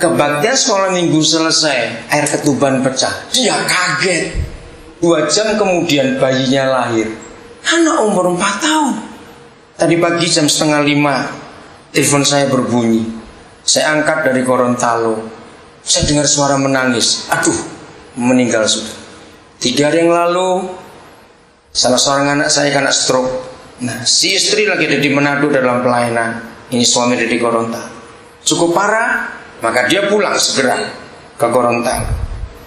Kebaktian sekolah minggu selesai, air ketuban pecah. Dia kaget. 2 jam kemudian bayinya lahir. Anak umur 4 tahun. Tadi pagi jam 4:30 telepon saya berbunyi. Saya angkat dari Gorontalo. Saya dengar suara menangis. Aduh, meninggal sudah. 3 hari yang lalu salah seorang anak saya kena stroke. Nah, si istri lagi ada di Manado dalam pelayanan. Ini suami dari Gorontalo. Cukup parah, maka dia pulang segera ke Gorontalo.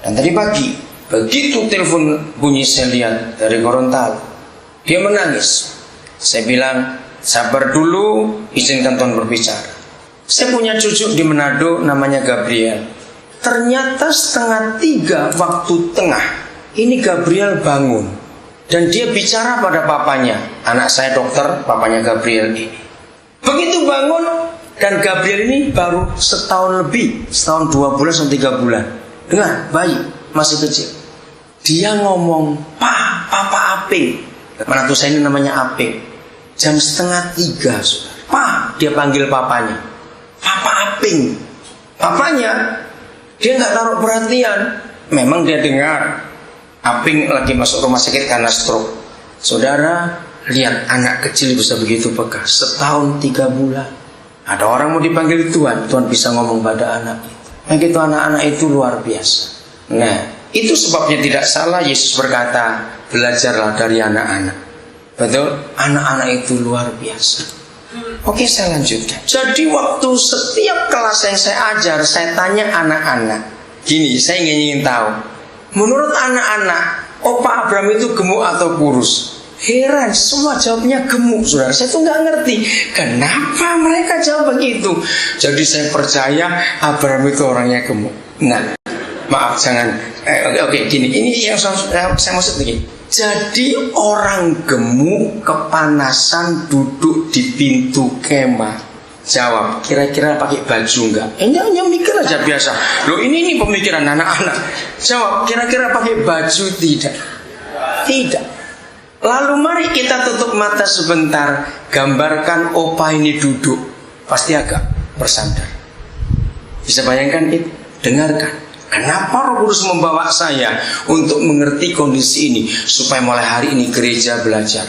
Dan tadi pagi, begitu telepon bunyi saya lihat dari Gorontalo, dia menangis. Saya bilang, sabar dulu, izinkan Tuhan berbicara. Saya punya cucu di Manado namanya Gabriel. Ternyata 2:30 waktu tengah, ini Gabriel bangun. Dan dia bicara pada papanya. Anak saya dokter, papanya Gabriel ini. Begitu bangun, dan Gabriel ini baru setahun lebih, setahun 2 bulan sampai 3 bulan. Dengar, bayi, masih kecil. Dia ngomong, Papa Aping. Menantu saya ini namanya Aping. Jam 2:30, saudara. Pak, dia panggil papanya. Papa Aping. Papanya, dia nggak taruh perhatian. Memang dia dengar Aping lagi masuk rumah sakit karena stroke. Saudara, lihat anak kecil bisa begitu peka. Setahun 3 bulan. Ada orang mau dipanggil Tuhan, Tuhan bisa ngomong pada anak itu. Yang itu anak-anak itu luar biasa. Nah, itu sebabnya tidak salah Yesus berkata, belajarlah dari anak-anak. Betul? Anak-anak itu luar biasa. Oke, saya lanjutkan. Jadi waktu setiap kelas yang saya ajar, saya tanya anak-anak. Gini, saya ingin tahu. Menurut anak-anak, Opa Abraham itu gemuk atau kurus? Heran, semua jawabnya gemuk, saudara. Saya tuh nggak ngerti kenapa mereka jawab begitu. Jadi saya percaya Abraham itu orangnya gemuk. Nah, maaf, jangan. Oke, gini. Ini yang saya maksud begini. Jadi orang gemuk kepanasan duduk di pintu kemah. Jawab, kira-kira pakai baju enggak? Hanya mikir aja biasa. Loh, ini pemikiran anak-anak. Jawab, kira-kira pakai baju tidak? Tidak. Lalu mari kita tutup mata sebentar. Gambarkan opa ini duduk. Pasti agak bersandar. Bisa bayangkan itu? Dengarkan. Kenapa Roh Kudus membawa saya untuk mengerti kondisi ini? Supaya mulai hari ini gereja belajar.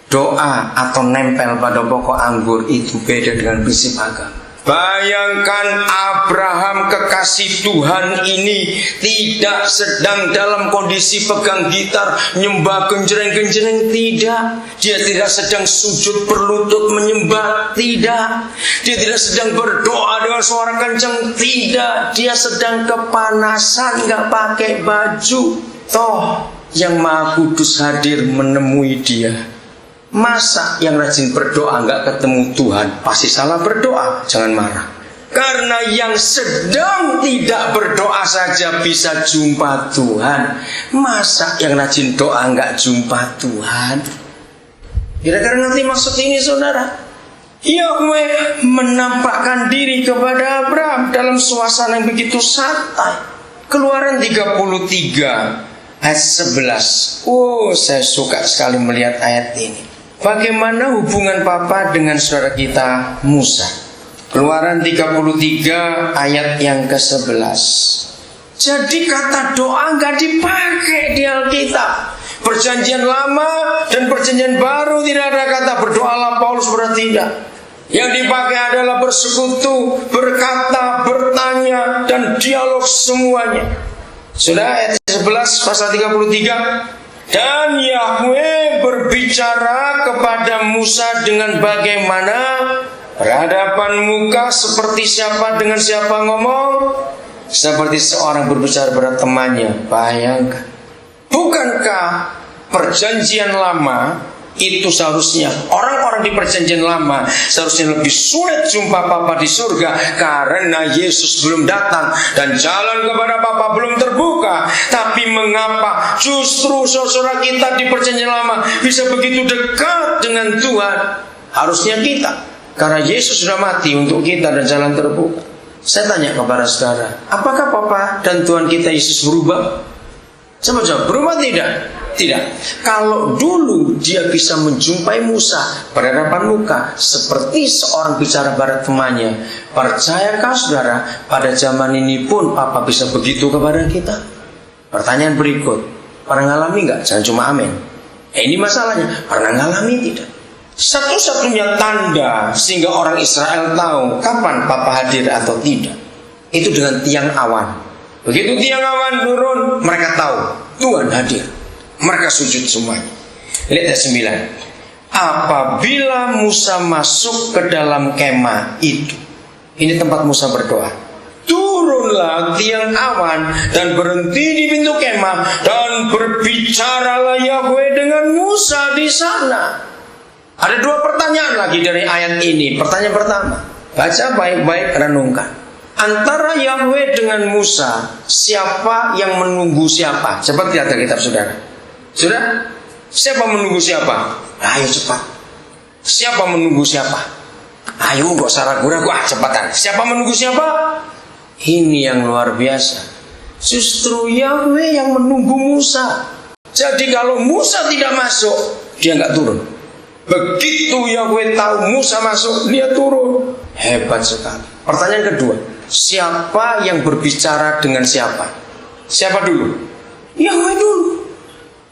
Doa atau nempel pada pokok anggur itu beda dengan prinsip agama. Bayangkan Abraham kekasih Tuhan ini tidak sedang dalam kondisi pegang gitar, nyembah genjreng-genjreng, tidak. Dia tidak sedang sujud berlutut menyembah, tidak. Dia tidak sedang berdoa dengan suara kencang, tidak. Dia sedang kepanasan, gak pakai baju. Toh yang Maha Kudus hadir menemui dia. Masa yang rajin berdoa nggak ketemu Tuhan? Pasti salah berdoa, jangan marah. Karena yang sedang tidak berdoa saja bisa jumpa Tuhan. Masa yang rajin doa nggak jumpa Tuhan? Kira-kira ngerti maksud ini, saudara? Yahweh menampakkan diri kepada Abraham dalam suasana yang begitu santai. Keluaran 33 ayat 11. Oh, saya suka sekali melihat ayat ini. Bagaimana hubungan Papa dengan saudara kita Musa? Keluaran 33 ayat yang ke-11. Jadi kata doa nggak dipakai di Alkitab. Perjanjian lama dan perjanjian baru tidak ada kata berdoalah Paulus, berarti tidak. Yang dipakai adalah bersekutu, berkata, bertanya, dan dialog semuanya. Sudah ayat 11 pasal 33. Dan Yahweh berbicara kepada Musa dengan bagaimana? Berhadapan muka seperti siapa dengan siapa ngomong? Seperti seorang berbicara pada temannya. Bayangkan. Bukankah perjanjian lama itu seharusnya orang-orang di perjanjian lama seharusnya lebih sulit jumpa Papa di surga karena Yesus belum datang dan jalan kepada Papa belum terbuka. Tapi mengapa justru saudara kita di perjanjian lama bisa begitu dekat dengan Tuhan? Harusnya kita, karena Yesus sudah mati untuk kita dan jalan terbuka. Saya tanya kepada saudara, apakah Papa dan Tuhan kita Yesus berubah? Coba berubah tidak? Tidak. Kalau dulu dia bisa menjumpai Musa berhadapan muka seperti seorang bicara barat temannya, percayakah saudara, pada zaman ini pun Papa bisa begitu kepada kita? Pertanyaan berikut, pernah ngalami nggak? Jangan cuma amin. Ini masalahnya, pernah ngalami tidak? Satu-satunya tanda sehingga orang Israel tahu kapan Papa hadir atau tidak, itu dengan tiang awan. Begitu tiang awan turun, mereka tahu Tuhan hadir. Mereka sujud semuanya. Lihat ayat 9. Apabila Musa masuk ke dalam kemah itu, ini tempat Musa berdoa, turunlah tiang awan dan berhenti di pintu kemah, dan berbicaralah Yahweh dengan Musa di sana. Ada dua pertanyaan lagi dari ayat ini. Pertanyaan pertama, baca baik-baik, renungkan. Antara Yahweh dengan Musa, siapa yang menunggu siapa? Cepat lihat dari kitab saudara. Sudah? Siapa menunggu siapa? Ayo cepat. Siapa menunggu siapa? Ayo gak usah ragu-ragu, cepatan. Siapa menunggu siapa? Ini yang luar biasa. Justru Yahweh yang menunggu Musa. Jadi kalau Musa tidak masuk, dia gak turun. Begitu Yahweh tahu Musa masuk, dia turun. Hebat sekali. Pertanyaan kedua, siapa yang berbicara dengan siapa? Siapa dulu? Yahweh dulu.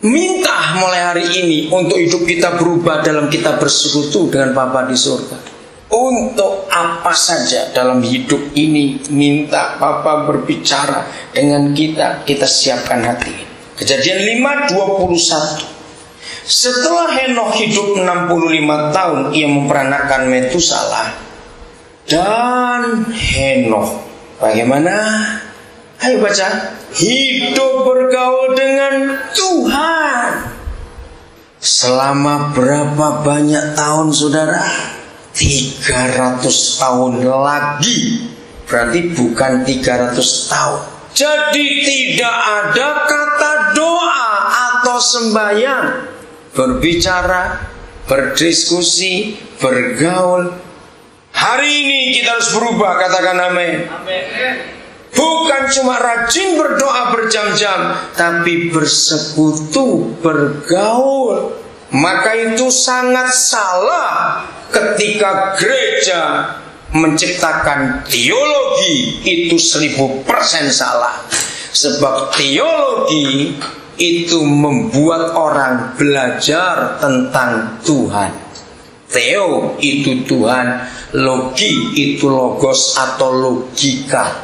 Minta mulai hari ini untuk hidup kita berubah dalam kita bersekutu dengan Bapa di surga. Untuk apa saja dalam hidup ini, minta Bapa berbicara dengan kita. Kita siapkan hati. Kejadian 5:21. Setelah Henokh hidup 65 tahun, ia memperanakkan Metusalah. Dan Henokh bagaimana? Ayo baca. Hidup bergaul dengan Tuhan selama berapa banyak tahun saudara? 300 tahun lagi. Berarti bukan 300 tahun. Jadi tidak ada kata doa atau sembahyang. Berbicara, berdiskusi, bergaul. Hari ini kita harus berubah, katakan amin. Bukan cuma rajin berdoa berjam-jam, tapi bersekutu, bergaul. Maka itu sangat salah ketika gereja menciptakan teologi. Itu 1000% salah. Sebab teologi itu membuat orang belajar tentang Tuhan. Theo itu Tuhan, logi itu logos atau logika.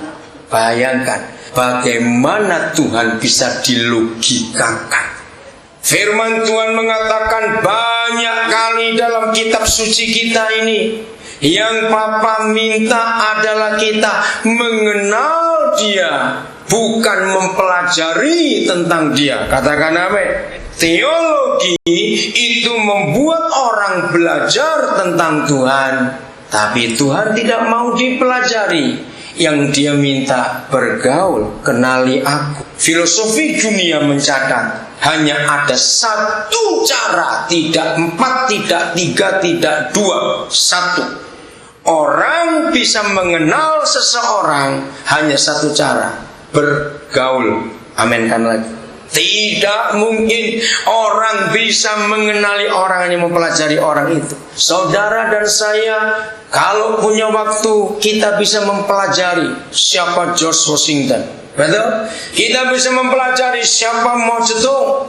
Bayangkan bagaimana Tuhan bisa dilogikakan. Firman Tuhan mengatakan banyak kali dalam kitab suci kita ini, yang Papa minta adalah kita mengenal Dia, bukan mempelajari tentang Dia. Katakan amin. Teologi itu membuat orang belajar tentang Tuhan, tapi Tuhan tidak mau dipelajari. Yang dia minta bergaul, kenali aku. Filosofi dunia mencatat hanya ada satu cara, tidak 4, tidak 3, tidak 2, 1. Orang bisa mengenal seseorang hanya satu cara, bergaul. Aminkan lagi. Tidak mungkin orang bisa mengenali orang hanya mempelajari orang itu. Saudara dan saya, kalau punya waktu, kita bisa mempelajari siapa George Washington. Betul? Kita bisa mempelajari siapa Mao Zedong.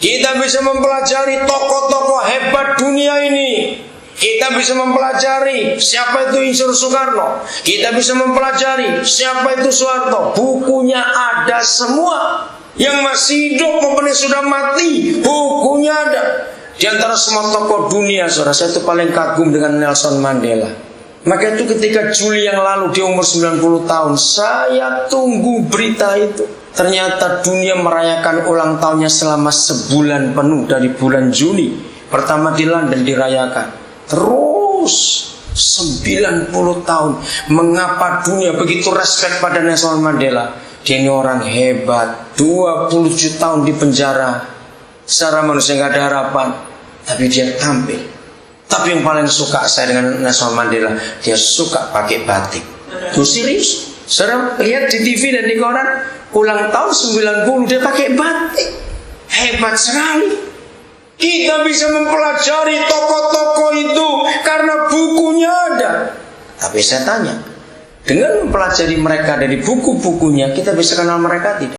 Kita bisa mempelajari tokoh-tokoh hebat dunia ini. Kita bisa mempelajari siapa itu Insinyur Soekarno. Kita bisa mempelajari siapa itu Soeharto. Bukunya ada semua. Yang masih hidup maupun yang sudah mati, bukunya ada. Di antara semua tokoh dunia, saudara, saya itu paling kagum dengan Nelson Mandela. Maka itu ketika Juli yang lalu di umur 90 tahun, saya tunggu berita itu. Ternyata dunia merayakan ulang tahunnya selama sebulan penuh. Dari bulan Juni, pertama di London dirayakan. Terus 90 tahun. Mengapa dunia begitu respect pada Nelson Mandela? Dia ini orang hebat, 27 tahun di penjara. Secara manusia gak ada harapan, tapi dia tampil. Tapi yang paling suka saya dengan Nelson Mandela, dia suka pakai batik. Tuh serius. Saudara lihat di TV dan di koran, ulang tahun 90 dia pakai batik. Hebat sekali. Kita bisa mempelajari tokoh-tokoh itu karena bukunya ada. Tapi saya tanya, dengan mempelajari mereka dari buku-bukunya, kita bisa kenal mereka tidak?